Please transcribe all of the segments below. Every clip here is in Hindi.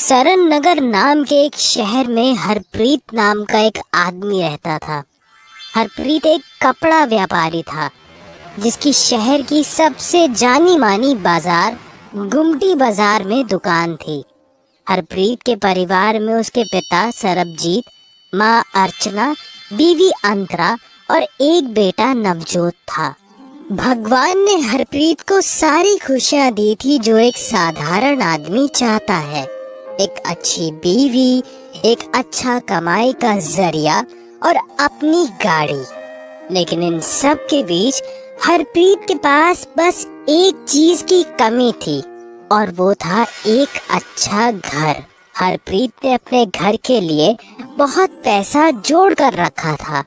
सरन नगर नाम के एक शहर में हरप्रीत नाम का एक आदमी रहता था। हरप्रीत एक कपड़ा व्यापारी था जिसकी शहर की सबसे जानी मानी बाजार गुमटी बाजार में दुकान थी। हरप्रीत के परिवार में उसके पिता सरबजीत, माँ अर्चना, बीवी अंतरा और एक बेटा नवजोत था। भगवान ने हरप्रीत को सारी खुशियां दी थी जो एक साधारण आदमी चाहता है। एक अच्छी बीवी, एक अच्छा कमाई का जरिया और अपनी गाड़ी। लेकिन इन सब के बीच हरप्रीत के पास बस एक चीज की कमी थी और वो था एक अच्छा घर। हरप्रीत ने अपने घर के लिए बहुत पैसा जोड़ कर रखा था,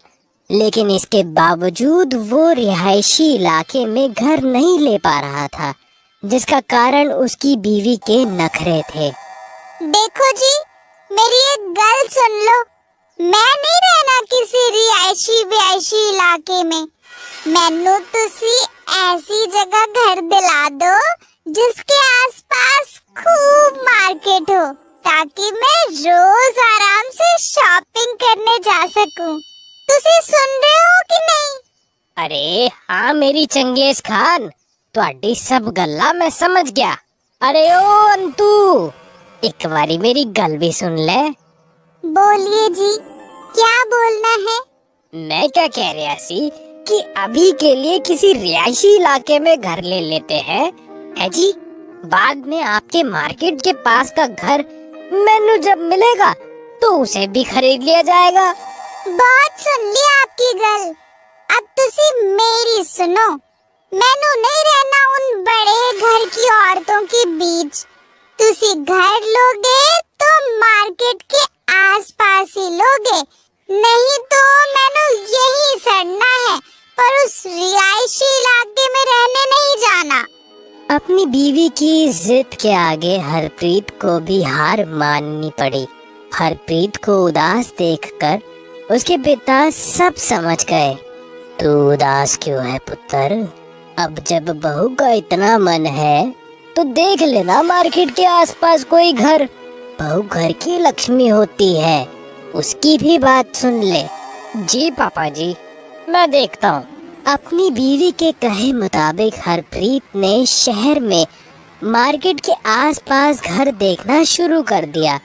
लेकिन इसके बावजूद वो रिहायशी इलाके में घर नहीं ले पा रहा था, जिसका कारण उसकी बीवी के नखरे थे। देखो जी, मेरी एक गल सुन लो। मैं नहीं रहना किसी रिहायशी इलाके में। मैनू तुसी ऐसी जगह घर दिला दो जिसके आसपास खूब मार्केट हो, ताकि मैं रोज आराम से शॉपिंग करने जा सकूं। तुसी सुन रहे हो कि नहीं? अरे हाँ मेरी चंगेज खान, तुहाडी सब गल्ला मैं समझ गया। अरे ओ अंतु, एक बारी मेरी गल भी सुन ले। बोलिए जी, क्या बोलना है? मैं क्या कह रहा सी कि अभी के लिए किसी रिहायशी इलाके में घर ले लेते हैं, है जी। बाद में आपके मार्केट के पास का घर मैनू जब मिलेगा तो उसे भी खरीद लिया जाएगा। बहुत सुन ली आपकी गल, अब तुसी मेरी सुनो। मैनू नहीं रहना उन बड़े घर की औरतों के बीच। तुसी घर लोगे तो मार्केट के आसपास ही लोगे, नहीं तो मैनू यही सड़ना है, पर उस रिहायशी इलाके में रहने नहीं जाना। अपनी बीवी की जिद के आगे हरप्रीत को भी हार माननी पड़ी। हरप्रीत को उदास देखकर उसके पिता सब समझ गए। तू उदास क्यों है पुत्र? अब जब बहू का इतना मन है तो देख लेना मार्केट के आसपास कोई घर। बहू घर की लक्ष्मी होती है, उसकी भी बात सुन ले। जी पापा जी, मैं देखता हूँ। अपनी बीवी के कहे मुताबिक हरप्रीत ने शहर में मार्केट के आसपास घर देखना शुरू कर दिया,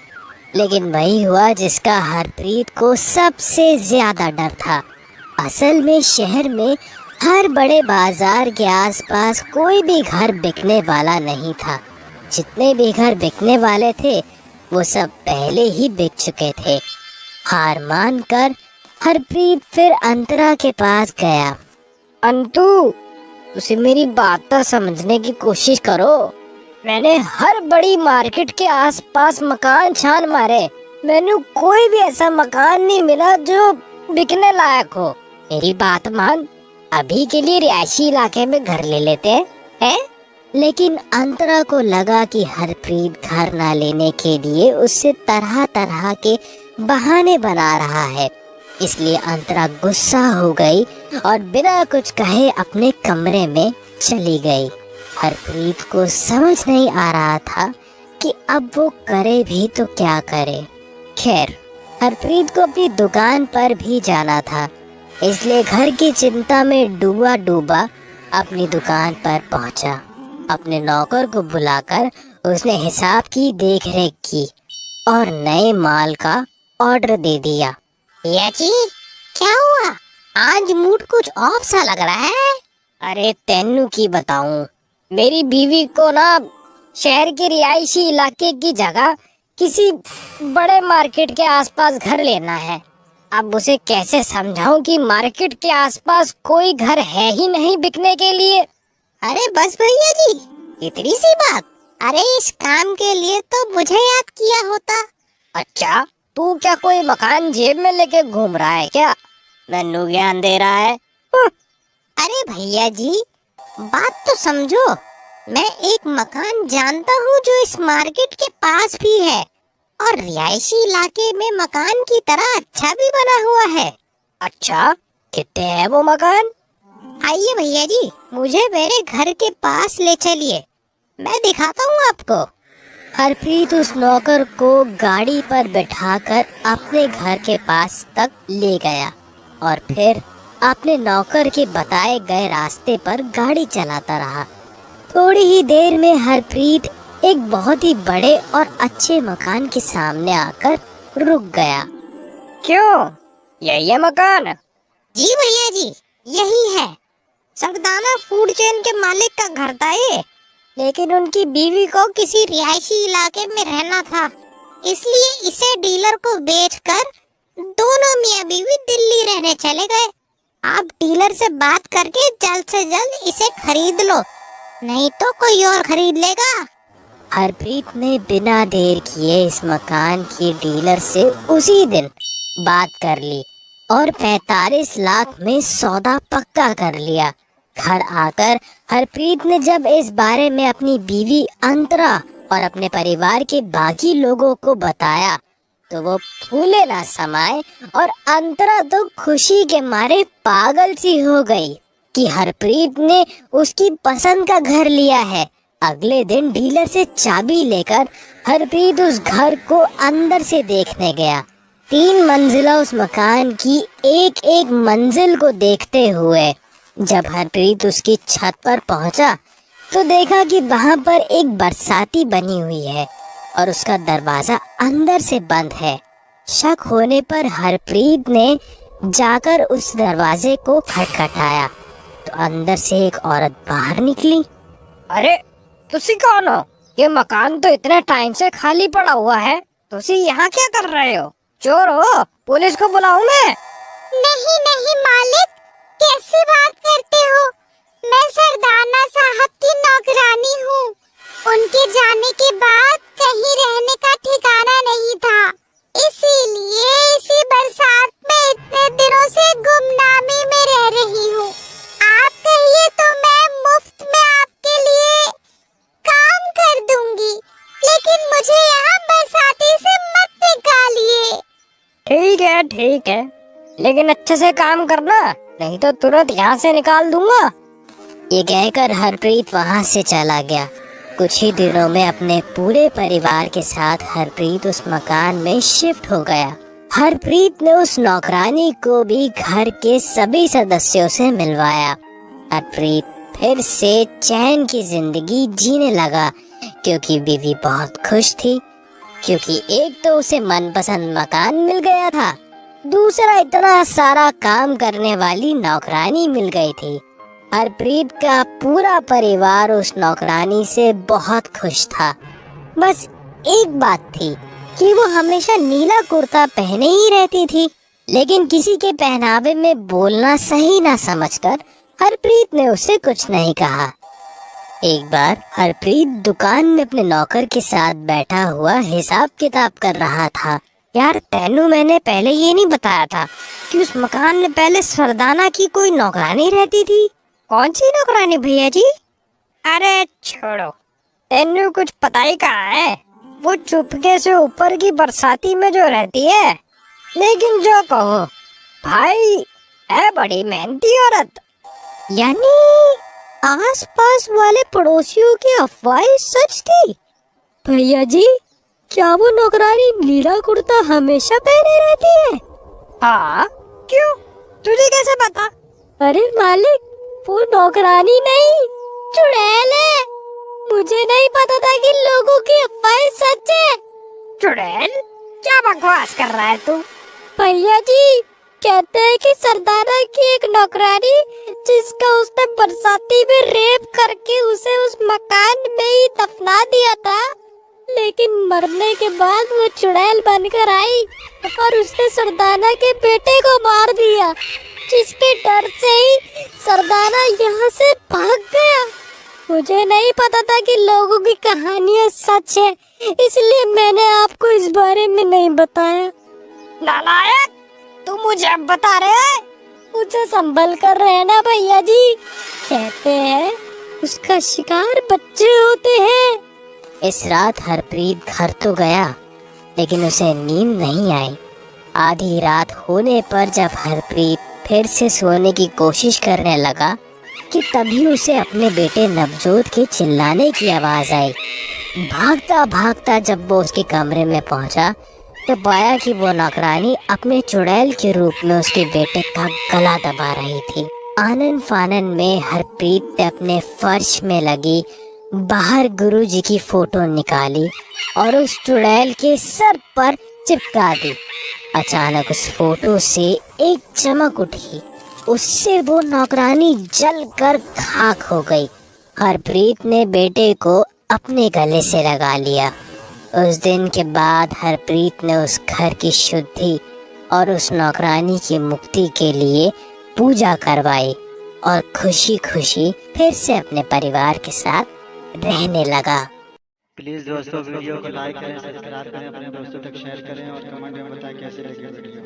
लेकिन वही हुआ जिसका हरप्रीत को सबसे ज्यादा डर था। असल में शहर में हर बड़े बाजार के आसपास कोई भी घर बिकने वाला नहीं था। जितने भी घर बिकने वाले थे वो सब पहले ही बिक चुके थे। हार मानकर हरप्रीत फिर अंतरा के पास गया। अंतु, उसे मेरी बात तो समझने की कोशिश करो। मैंने हर बड़ी मार्केट के आसपास मकान छान मारे, मैंने कोई भी ऐसा मकान नहीं मिला जो बिकने लायक हो। मेरी बात मान, अभी के लिए रिहायशी इलाके में घर ले लेते हैं? लेकिन अंतरा को लगा कि हरप्रीत घर ना लेने के लिए उससे तरह तरह के बहाने बना रहा है, इसलिए अंतरा गुस्सा हो गई और बिना कुछ कहे अपने कमरे में चली गई। हरप्रीत को समझ नहीं आ रहा था कि अब वो करे भी तो क्या करे। खैर, हरप्रीत को अपनी दुकान पर भी जाना था, इसलिए घर की चिंता में डूबा डूबा अपनी दुकान पर पहुंचा। अपने नौकर को बुलाकर उसने हिसाब की देखरेख की और नए माल का ऑर्डर दे दिया। या जी, क्या हुआ? आज मूड कुछ ऑफ सा लग रहा है। अरे तेनू की बताऊं, मेरी बीवी को ना शहर के रिहायशी इलाके की जगह किसी बड़े मार्केट के आसपास घर लेना है। अब उसे कैसे समझाऊं कि मार्केट के आसपास कोई घर है ही नहीं बिकने के लिए। अरे बस भैया जी, इतनी सी बात। अरे इस काम के लिए तो मुझे याद किया होता। अच्छा, तू क्या कोई मकान जेब में लेके घूम रहा है क्या? मैनू ज्ञान दे रहा है। अरे भैया जी, बात तो समझो। मैं एक मकान जानता हूँ जो इस मार्केट के पास भी है और रिहायशी इलाके में मकान की तरह अच्छा भी बना हुआ है। अच्छा, कितने है वो मकान? आइए भैया जी, मुझे मेरे घर के पास ले चलिए, मैं दिखाता हूँ आपको। हरप्रीत उस नौकर को गाड़ी पर बिठाकर अपने घर के पास तक ले गया और फिर अपने नौकर के बताए गए रास्ते पर गाड़ी चलाता रहा। थोड़ी ही देर में हरप्रीत एक बहुत ही बड़े और अच्छे मकान के सामने आकर रुक गया। क्यों, यही है मकान? जी भैया जी, यही है। सरदाना फूड चेन के मालिक का घर था ये, लेकिन उनकी बीवी को किसी रिहायशी इलाके में रहना था, इसलिए इसे डीलर को बेचकर दोनों मियां बीवी दिल्ली रहने चले गए। आप डीलर से बात करके जल्द से जल्द इसे खरीद लो, नहीं तो कोई और खरीद लेगा। हरप्रीत ने बिना देर किए इस मकान की डीलर से उसी दिन बात कर ली और 45 लाख में सौदा पक्का कर लिया। घर आकर हरप्रीत ने जब इस बारे में अपनी बीवी अंतरा और अपने परिवार के बाकी लोगों को बताया तो वो फूले ना समाये और अंतरा तो खुशी के मारे पागल सी हो गई कि हरप्रीत ने उसकी पसंद का घर लिया है। अगले दिन डीलर से चाबी लेकर हरप्रीत उस घर को अंदर से देखने गया। 3 मंजिला उस मकान की एक एक मंजिल को देखते हुए जब हरप्रीत उसकी छत पर पहुंचा तो देखा कि वहां पर एक बरसाती बनी हुई है और उसका दरवाजा अंदर से बंद है। शक होने पर हरप्रीत ने जाकर उस दरवाजे को खटखटाया तो अंदर से एक औरत बाहर निकली। अरे तुसी कौन हो? ये मकान तो इतने टाइम से खाली पड़ा हुआ है, तुसी यहाँ क्या कर रहे हो? चोर हो? पुलिस को बुलाऊं मैं? नहीं नहीं मालिक, कैसी बात करते हो? मैं सरदाना साहब की नौकरानी हूँ। उनके जाने के बाद कहीं रहने का ठिकाना नहीं था, इसीलिए इसी बरसात में इतने दिनों से गुमनामी में रह रही हूँ। आप कहिए तो मैं मुफ्त में आपके लिए काम कर दूंगी, लेकिन मुझे यहाँ बरसाती से मत निकालिए। ठीक है, लेकिन अच्छे से काम करना, नहीं तो तुरंत यहाँ से निकाल दूंगा। ये कहकर हरप्रीत वहां से चला गया। कुछ ही दिनों में अपने पूरे परिवार के साथ हरप्रीत उस मकान में शिफ्ट हो गया। हरप्रीत ने उस नौकरानी को भी घर के सभी सदस्यों से मिलवाया। हरप्रीत फिर से चैन की जिंदगी जीने लगा क्योंकि बीवी बहुत खुश थी, क्योंकि एक तो उसे मनपसंद मकान मिल गया था, दूसरा इतना सारा काम करने वाली नौकरानी मिल गई थी। हरप्रीत का पूरा परिवार उस नौकरानी से बहुत खुश था। बस एक बात थी कि वो हमेशा नीला कुर्ता पहने ही रहती थी, लेकिन किसी के पहनावे में बोलना सही ना समझकर हरप्रीत ने उसे कुछ नहीं कहा। एक बार हरप्रीत दुकान में अपने नौकर के साथ बैठा हुआ हिसाब किताब कर रहा था। यार तेनू मैंने पहले ये नहीं बताया था कि उस मकान में पहले सरदाना की कोई नौकरानी रहती थी। कौन सी नौकरानी भैया जी? अरे छोड़ो, तेनू कुछ पता ही कहाँ है। वो चुपके से ऊपर की बरसाती में जो रहती है। लेकिन जो कहो भाई, है बड़ी मेहनती औरत। यानी आसपास वाले पड़ोसियों की अफवाहें सच थी? भैया जी, क्या वो नौकरानी नीला कुर्ता हमेशा पहने रहती है? हाँ, क्यों, तुझे कैसे पता? अरे मालिक, वो नौकरानी नहीं, चुड़ैल है। मुझे नहीं पता था कि लोगों की अफवाहें सच है। चुड़ैल? क्या बकवास कर रहा है तू? भैया जी, कहते हैं कि सरदाना की एक नौकरानी, जिसका उसने बरसाती में रेप करके उसे उस मकान में ही दफना दिया था, लेकिन मरने के बाद वो चुड़ैल बनकर आई और उसने सरदाना के बेटे को मार दिया, जिसके डर से ही सरदाना यहाँ से भाग गया। मुझे नहीं पता था कि लोगों की कहानियाँ सच है, इसलिए मैंने आपको इस बारे में नहीं बताया। नालायक, तू मुझे अब बता रहे हैं? मुझे संभल कर रहना भैया जी। कहते हैं उसका शिकार बच्चे होते हैं। इस रात हरप्रीत घर तो गया, लेकिन उसे नींद नहीं आई। आधी रात होने पर जब हरप्रीत फिर से सोने की कोशिश करने लगा कि तभी उसे अपने बेटे नवजोत के चिल्लाने की आवाज आई। भागता भागता जब वो उसके कमरे में पहुंचा तो पाया कि वो नौकरानी अपने चुड़ैल के रूप में उसके बेटे का गला दबा रही थी। आनन फानन में हरप्रीत ने अपने फर्श में लगी बाहर गुरुजी की फोटो निकाली और उस चुड़ैल के सर पर चिपका दी। अचानक उस फोटो से एक चमक उठी, उससे वो नौकरानी जलकर खाक हो गई। हरप्रीत ने बेटे को अपने गले से लगा लिया। उस दिन के बाद हरप्रीत ने उस घर की शुद्धि और उस नौकरानी की मुक्ति के लिए पूजा करवाई और खुशी खुशी फिर से अपने परिवार के साथ रहने लगा। प्लीज़ दोस्तों वीडियो को लाइक करें, सब्सक्राइब करें, अपने दोस्तों तक शेयर करें और कमेंट में बताएं कैसे लगी वीडियो।